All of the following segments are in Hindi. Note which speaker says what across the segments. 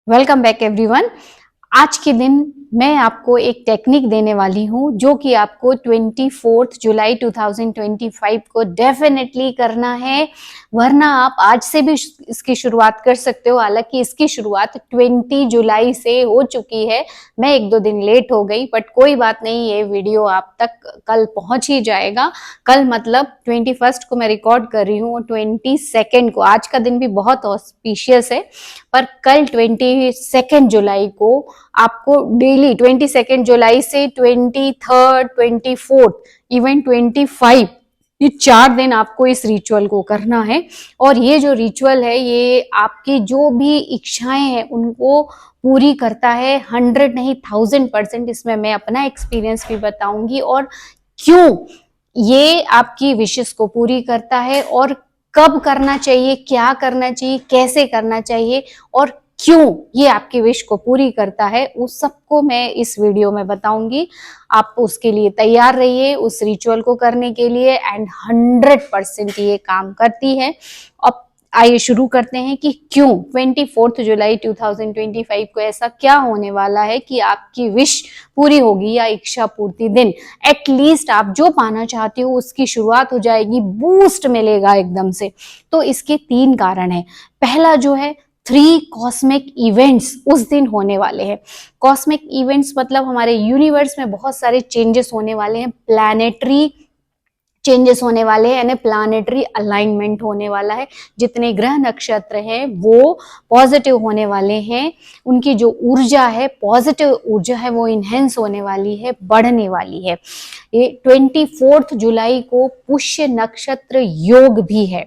Speaker 1: Welcome back everyone. आज के दिन मैं आपको एक टेक्निक देने वाली हूं जो कि आपको 24 जुलाई 2025 को डेफिनेटली करना है, वरना आप आज से भी इसकी शुरुआत कर सकते हो। हालांकि इसकी शुरुआत 20 जुलाई से हो चुकी है, मैं एक दो दिन लेट हो गई, बट कोई बात नहीं, ये वीडियो आप तक कल पहुंच ही जाएगा। कल मतलब 21 को मैं रिकॉर्ड कर रही हूँ, 22 को, आज का दिन भी बहुत ऑस्पिशियस है, पर कल 22 जुलाई को आपको डेली 22 जुलाई से 23, 24, इवन 25, ये 4 दिन आपको इस रिचुअल को करना है। और ये जो रिचुअल है ये आपकी जो भी इच्छाएं हैं उनको पूरी करता है, 100 नहीं 1000%। इसमें मैं अपना एक्सपीरियंस भी बताऊंगी और क्यों ये आपकी विशेष को पूरी करता है, और कब करना चाहिए, क्या करना चाहिए, कैसे करना चाहिए और क्यों ये आपकी विश को पूरी करता है, उस सबको मैं इस वीडियो में बताऊंगी। आप उसके लिए तैयार रहिए, उस रिचुअल को करने के लिए, एंड 100% ये काम करती है। अब आइए शुरू करते हैं कि क्यों 24 जुलाई 2025 को ऐसा क्या होने वाला है कि आपकी विश पूरी होगी या इच्छा पूर्ति दिन, एटलीस्ट आप जो पाना चाहते हो उसकी शुरुआत हो जाएगी, बूस्ट मिलेगा एकदम से। तो इसके 3 कारण है। पहला जो है, 3 कॉस्मिक इवेंट्स उस दिन होने वाले हैं। कॉस्मिक इवेंट्स मतलब हमारे यूनिवर्स में बहुत सारे चेंजेस होने वाले हैं, प्लैनेटरी चेंजेस होने वाले हैं, यानी प्लानेटरी अलाइनमेंट होने वाला है। जितने ग्रह नक्षत्र हैं वो पॉजिटिव होने वाले हैं, उनकी जो ऊर्जा है, पॉजिटिव ऊर्जा है, वो इनहेंस होने वाली है, बढ़ने वाली है। ये 24 जुलाई को पुष्य नक्षत्र योग भी है।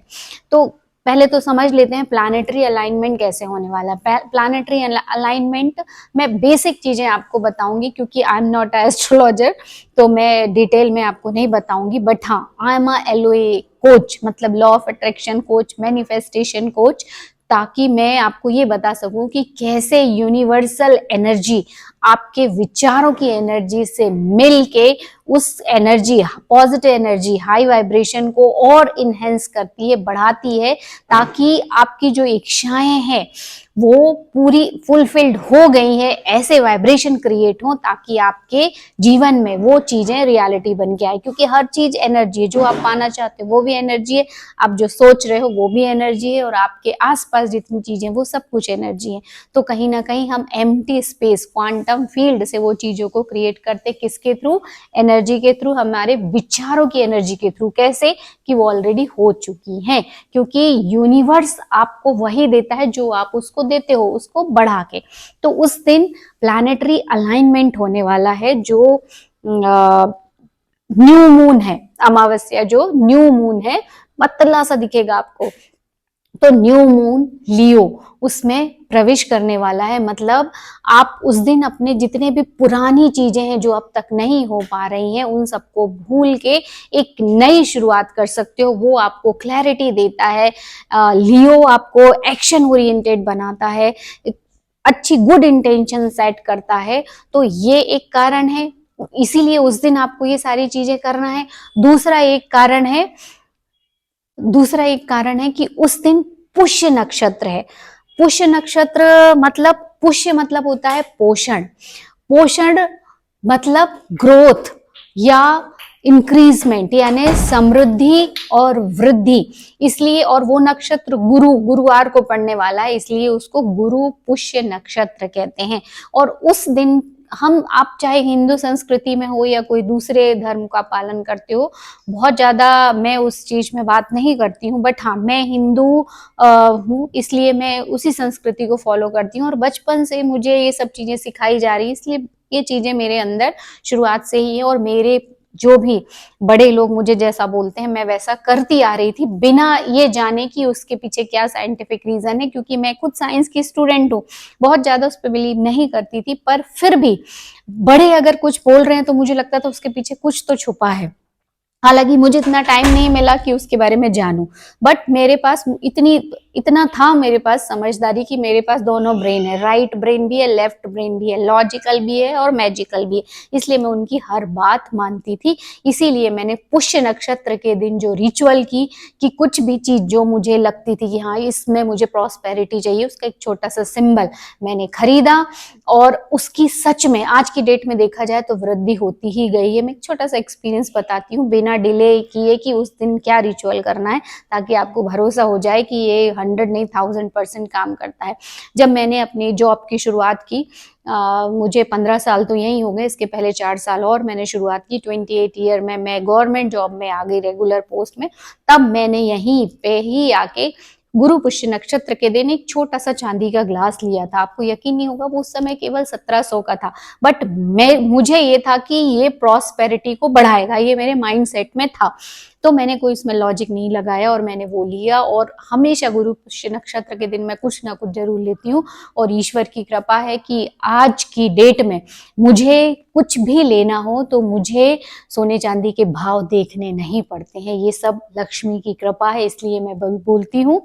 Speaker 1: तो पहले तो समझ लेते हैं प्लानेटरी अलाइनमेंट कैसे होने वाला है। प्लानेटरी अलाइनमेंट में बेसिक चीजें आपको बताऊंगी, क्योंकि I am not a astrologer, तो मैं डिटेल में आपको नहीं बताऊंगी। बट हाँ, I am a LOA coach, मतलब law of attraction coach, manifestation coach, ताकि मैं आपको ये बता सकूं कि कैसे यूनिवर्सल एनर्जी आपके विचारों की एनर्जी से मिलके उस energy, positive energy, high vibration को और इनहेंस करती है, बढ़ाती है, ताकि आपकी जो इच्छाएं हैं वो पूरी फुलफिल्ड हो गई है, ऐसे वाइब्रेशन क्रिएट हो ताकि आपके जीवन में वो चीजें रियलिटी बन के आए। क्योंकि हर चीज एनर्जी है, जो आप पाना चाहते हो वो भी एनर्जी है, आप जो सोच रहे हो वो भी एनर्जी है, और आपके आसपास जितनी चीजें वो सब कुछ एनर्जी है। तो कहीं ना कहीं हम एम्प्टी स्पेस, क्वांटम फील्ड से वो चीजों को क्रिएट करते, किसके थ्रू? एनर्जी के थ्रू, हमारे विचारों की एनर्जी के थ्रू। कैसे? कि वो ऑलरेडी हो चुकी हैं, क्योंकि यूनिवर्स आपको वही देता है जो आप उसको देते हो, उसको बढ़ा के। तो उस दिन प्लैनेटरी अलाइनमेंट होने वाला है, जो न्यू मून है, अमावस्या जो न्यू मून है, पतला सा दिखेगा आपको, तो न्यू मून लियो उसमें प्रवेश करने वाला है। मतलब आप उस दिन अपने जितने भी पुरानी चीजें हैं जो अब तक नहीं हो पा रही हैं, उन सबको भूल के एक नई शुरुआत कर सकते हो। वो आपको क्लैरिटी देता है। लियो आपको एक्शन ओरिएंटेड बनाता है, अच्छी गुड इंटेंशन सेट करता है। तो ये एक कारण है, इसीलिए उस दिन आपको ये सारी चीजें करना है। दूसरा एक कारण है कि उस दिन पुष्य नक्षत्र है। पुष्य नक्षत्र मतलब, पुष्य मतलब होता है पोषण, पोषण मतलब ग्रोथ या इंक्रीजमेंट, यानी समृद्धि और वृद्धि। इसलिए, और वो नक्षत्र गुरुवार को पड़ने वाला है, इसलिए उसको गुरु पुष्य नक्षत्र कहते हैं। और उस दिन आप चाहे हिंदू संस्कृति में हो या कोई दूसरे धर्म का पालन करते हो, बहुत ज्यादा मैं उस चीज में बात नहीं करती हूँ, बट हाँ, मैं हिंदू हूँ, इसलिए मैं उसी संस्कृति को फॉलो करती हूँ, और बचपन से मुझे ये सब चीजें सिखाई जा रही है, इसलिए ये चीजें मेरे अंदर शुरुआत से ही है। और मेरे जो भी बड़े लोग मुझे जैसा बोलते हैं मैं वैसा करती आ रही थी, बिना ये जाने कि उसके पीछे क्या साइंटिफिक रीजन है। क्योंकि मैं खुद साइंस की स्टूडेंट हूँ, बहुत ज्यादा उस पर बिलीव नहीं करती थी, पर फिर भी बड़े अगर कुछ बोल रहे हैं तो मुझे लगता था उसके पीछे कुछ तो छुपा है। हालांकि मुझे इतना टाइम नहीं मिला कि उसके बारे में जानूं, बट मेरे पास इतना था मेरे पास समझदारी कि मेरे पास दोनों ब्रेन है, राइट ब्रेन भी है, लेफ्ट ब्रेन भी है, लॉजिकल भी है और मैजिकल भी है, इसलिए मैं उनकी हर बात मानती थी। इसीलिए मैंने पुष्य नक्षत्र के दिन जो रिचुअल की, कि कुछ भी चीज जो मुझे लगती थी कि हाँ इसमें मुझे प्रॉस्पेरिटी चाहिए, उसका एक छोटा सा सिंबल मैंने खरीदा, और उसकी सच में आज की डेट में देखा जाए तो वृद्धि होती ही गई है। मैं एक छोटा सा एक्सपीरियंस बताती हूँ बिना डिले किए कि उस दिन क्या रिचुअल करना है, ताकि आपको भरोसा हो जाए कि ये 100 नहीं 1000% काम करता है। जब मैंने अपनी जॉब की शुरुआत की, मुझे 15 साल तो यही हो गए, इसके पहले 4 साल और मैंने शुरुआत की, 28 ईयर में मैं गवर्नमेंट जॉब में आ गई रेगुलर पोस्ट में। तब मैंने यहीं पे ही आके गुरु पुष्य नक्षत्र के दिन एक छोटा सा चांदी का ग्लास लिया था। आपको यकीन नहीं होगा वो उस समय केवल 1700 का था, बट मुझे ये था कि ये प्रॉस्पेरिटी को बढ़ाएगा, ये मेरे माइंडसेट में था। तो मैंने कोई इसमें लॉजिक नहीं लगाया और मैंने वो लिया, और हमेशा गुरु पुष्य नक्षत्र के दिन मैं कुछ ना कुछ जरूर लेती हूँ। और ईश्वर की कृपा है कि आज की डेट में मुझे कुछ भी लेना हो तो मुझे सोने चांदी के भाव देखने नहीं पड़ते हैं, ये सब लक्ष्मी की कृपा है। इसलिए मैं बोलती हूँ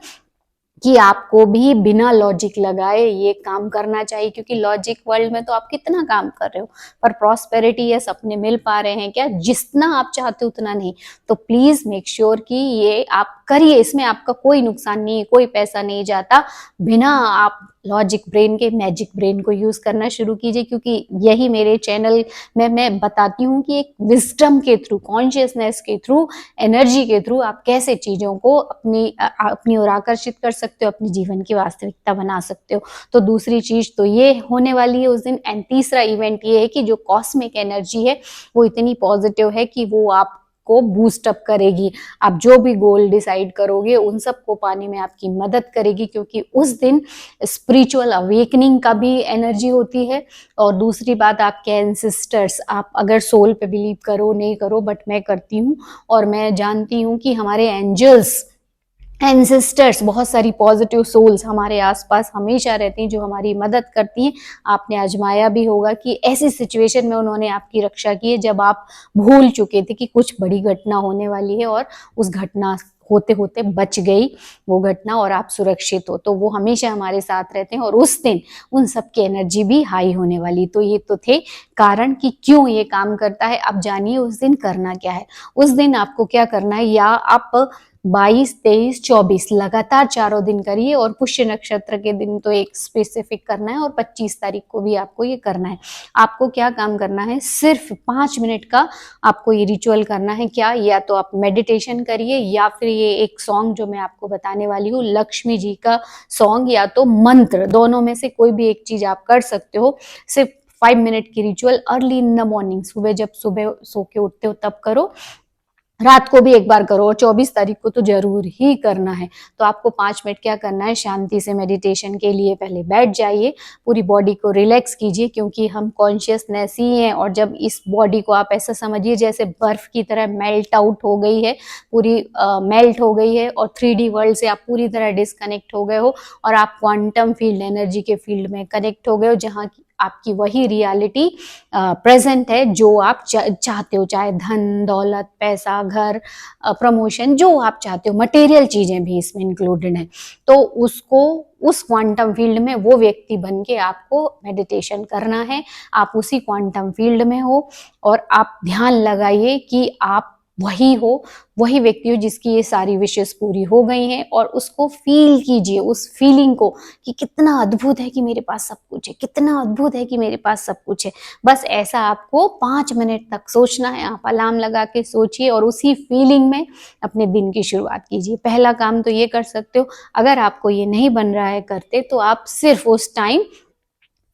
Speaker 1: कि आपको भी बिना लॉजिक लगाए ये काम करना चाहिए, क्योंकि लॉजिक वर्ल्ड में तो आप कितना काम कर रहे हो, पर प्रॉस्पेरिटी या सपने मिल पा रहे हैं क्या? जितना आप चाहते हो उतना नहीं। तो प्लीज मेक श्योर कि ये आप करिए, इसमें आपका कोई नुकसान नहीं, कोई पैसा नहीं जाता। बिना आप लॉजिक ब्रेन के मैजिक ब्रेन को यूज करना शुरू कीजिए, क्योंकि यही मेरे चैनल में मैं बताती हूँ कि एक विजडम के थ्रू, कॉन्शियसनेस के थ्रू, एनर्जी के थ्रू आप कैसे चीजों को अपनी ओर आकर्षित कर सकते हो, अपने जीवन की वास्तविकता बना सकते हो। तो दूसरी चीज तो ये होने वाली है उस दिन। एंड तीसरा इवेंट ये है कि जो कॉस्मिक एनर्जी है वो इतनी पॉजिटिव है कि वो आप को बूस्ट अप करेगी। आप जो भी गोल डिसाइड करोगे उन सबको पाने में आपकी मदद करेगी, क्योंकि उस दिन स्पिरिचुअल अवेकनिंग का भी एनर्जी होती है। और दूसरी बात, आपके एंसेस्टर्स, आप अगर सोल पे बिलीव करो नहीं करो, बट मैं करती हूँ, और मैं जानती हूँ कि हमारे एंजल्स, एंसेस्टर्स, बहुत सारी पॉजिटिव सोल्स हमारे आसपास हमेशा रहती हैं जो हमारी मदद करती हैं। आपने आजमाया भी होगा कि ऐसी सिचुएशन में उन्होंने आपकी रक्षा की है जब आप भूल चुके थे कि कुछ बड़ी घटना होने वाली है, और उस घटना होते होते बच गई वो घटना और आप सुरक्षित हो। तो वो हमेशा हमारे साथ रहते हैं, और उस दिन उन सब की एनर्जी भी हाई होने वाली। तो ये तो थे कारण कि क्यों ये काम करता है। अब जानिए उस दिन करना क्या है। उस दिन आपको क्या करना है, या आप 22, 23, 24 लगातार चारों दिन करिए, और पुष्य नक्षत्र के दिन तो एक स्पेसिफिक करना है, और 25 तारीख को भी आपको ये करना है। आपको क्या काम करना है, सिर्फ 5 मिनट का आपको ये रिचुअल करना है। क्या? या तो आप मेडिटेशन करिए, या फिर ये एक सॉन्ग जो मैं आपको बताने वाली हूँ लक्ष्मी जी का सॉन्ग, या तो मंत्र, दोनों में से कोई भी एक चीज आप कर सकते हो। सिर्फ 5 मिनट की ritual early in the morning, जब सुबह सो के उठते हो तब करो, रात को भी एक बार करो, और 24 तारीख को तो जरूर ही करना है। तो आपको 5 मिनट क्या करना है, शांति से मेडिटेशन के लिए पहले बैठ जाइए, पूरी बॉडी को रिलैक्स कीजिए, क्योंकि हम कॉन्शियसनेस ही हैं। और जब इस बॉडी को आप ऐसा समझिए जैसे बर्फ की तरह मेल्ट आउट हो गई है, पूरी मेल्ट हो गई है, और 3D वर्ल्ड से आप पूरी तरह डिस्कनेक्ट हो गए हो, और आप क्वांटम फील्ड, एनर्जी के फील्ड में कनेक्ट हो गए हो, जहाँ आपकी वही रियलिटी प्रेजेंट है जो आप चाहते हो, चाहे धन दौलत, पैसा, घर, प्रमोशन, जो आप चाहते हो, मटेरियल चीजें भी इसमें इंक्लूडेड हैं। तो उसको उस क्वांटम फील्ड में वो व्यक्ति बन के आपको मेडिटेशन करना है। आप उसी क्वांटम फील्ड में हो, और आप ध्यान लगाइए कि आप वही हो, वही व्यक्ति हो जिसकी ये सारी विशेष पूरी हो गई हैं, और उसको फील कीजिए, उस फीलिंग को, कि कितना अद्भुत है कि मेरे पास सब कुछ है, कितना अद्भुत है कि मेरे पास सब कुछ है। बस ऐसा आपको 5 मिनट तक सोचना है। आप अलार्म लगा के सोचिए, और उसी फीलिंग में अपने दिन की शुरुआत कीजिए। पहला काम तो ये कर सकते हो। अगर आपको ये नहीं बन रहा है करते, तो आप सिर्फ उस टाइम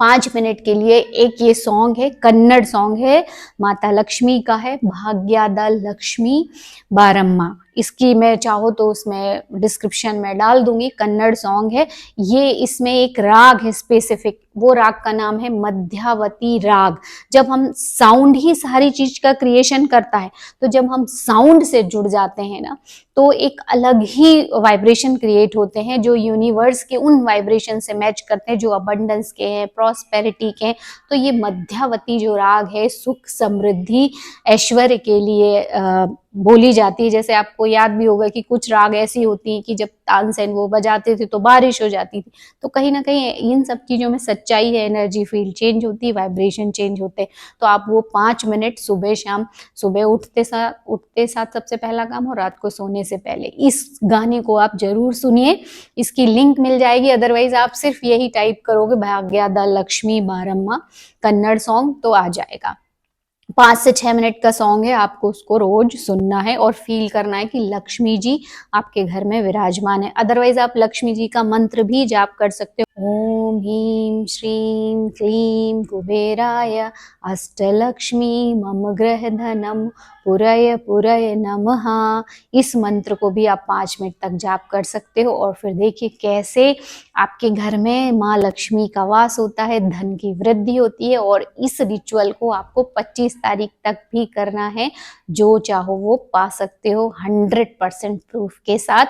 Speaker 1: 5 मिनट के लिए एक ये सॉन्ग है, कन्नड़ सॉन्ग है, माता लक्ष्मी का है, भाग्यादा लक्ष्मी बारम्मा। इसकी मैं चाहो तो उसमें डिस्क्रिप्शन में डाल दूंगी, कन्नड़ सॉन्ग है ये। इसमें एक राग है स्पेसिफिक, वो राग का नाम है मध्यावती राग। जब हम साउंड ही सारी चीज का क्रिएशन करता है, तो जब हम साउंड से जुड़ जाते हैं ना, तो एक अलग ही वाइब्रेशन क्रिएट होते हैं, जो यूनिवर्स के उन वाइब्रेशन से मैच करते हैं जो अबंडेंस के हैं, प्रॉस्पेरिटी के हैं। तो ये मध्यावती जो राग है, सुख, समृद्धि, ऐश्वर्य के लिए बोली जाती है। जैसे आपको याद भी होगा कि कुछ राग ऐसी होती हैं कि जब तानसेन वो बजाते थे तो बारिश हो जाती थी। तो कहीं ना कहीं इन सब चीजों में सच्चाई है, एनर्जी फील्ड चेंज होती है, वाइब्रेशन चेंज होते हैं। तो आप वो 5 मिनट सुबह शाम, सुबह उठते साथ सबसे पहला काम, और रात को सोने से पहले इस गाने को आप जरूर सुनिए। इसकी लिंक मिल जाएगी, अदरवाइज आप सिर्फ यही टाइप करोगे भाग्यदा लक्ष्मी बारम्मा कन्नड़ सॉन्ग तो आ जाएगा। 5 से 6 मिनट का सॉन्ग है, आपको उसको रोज सुनना है और फील करना है कि लक्ष्मी जी आपके घर में विराजमान है। अदरवाइज आप लक्ष्मी जी का मंत्र भी जाप कर सकते हो। ओम ह्रीं श्रीं क्लीं कुबेराय अष्टलक्ष्मी मम गृह धनम पुरय पुरय नमः। इस मंत्र को भी आप 5 मिनट तक जाप कर सकते हो और फिर देखिए कैसे आपके घर में माँ लक्ष्मी का वास होता है, धन की वृद्धि होती है। और इस रिचुअल को आपको 25 तारीख तक भी करना है, जो चाहो वो पा सकते हो 100% प्रूफ के साथ।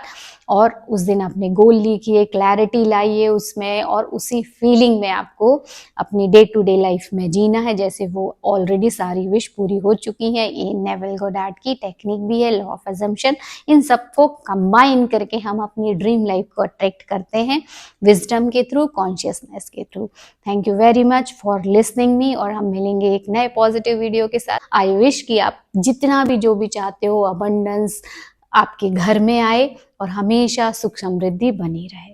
Speaker 1: और उस दिन अपने गोल लिखिए, क्लैरिटी लाइए उसमें, और उसी फीलिंग में आपको अपनी डे टू डे लाइफ में जीना है जैसे वो ऑलरेडी सारी विश पूरी हो चुकी है। ये नेविल गोडार्ड की टेक्निक भी है, लॉ ऑफ अजम्पशन। इन सबको कंबाइन करके हम अपनी ड्रीम लाइफ को अट्रैक्ट करते हैं विजडम के थ्रू, कॉन्शियसनेस के through. Thank you very much for listening me, और हम मिलेंगे एक नए पॉजिटिव वीडियो के साथ। आई विश कि आप जितना भी जो भी चाहते हो अबंडेंस आपके घर में आए और हमेशा सुख समृद्धि बनी रहे।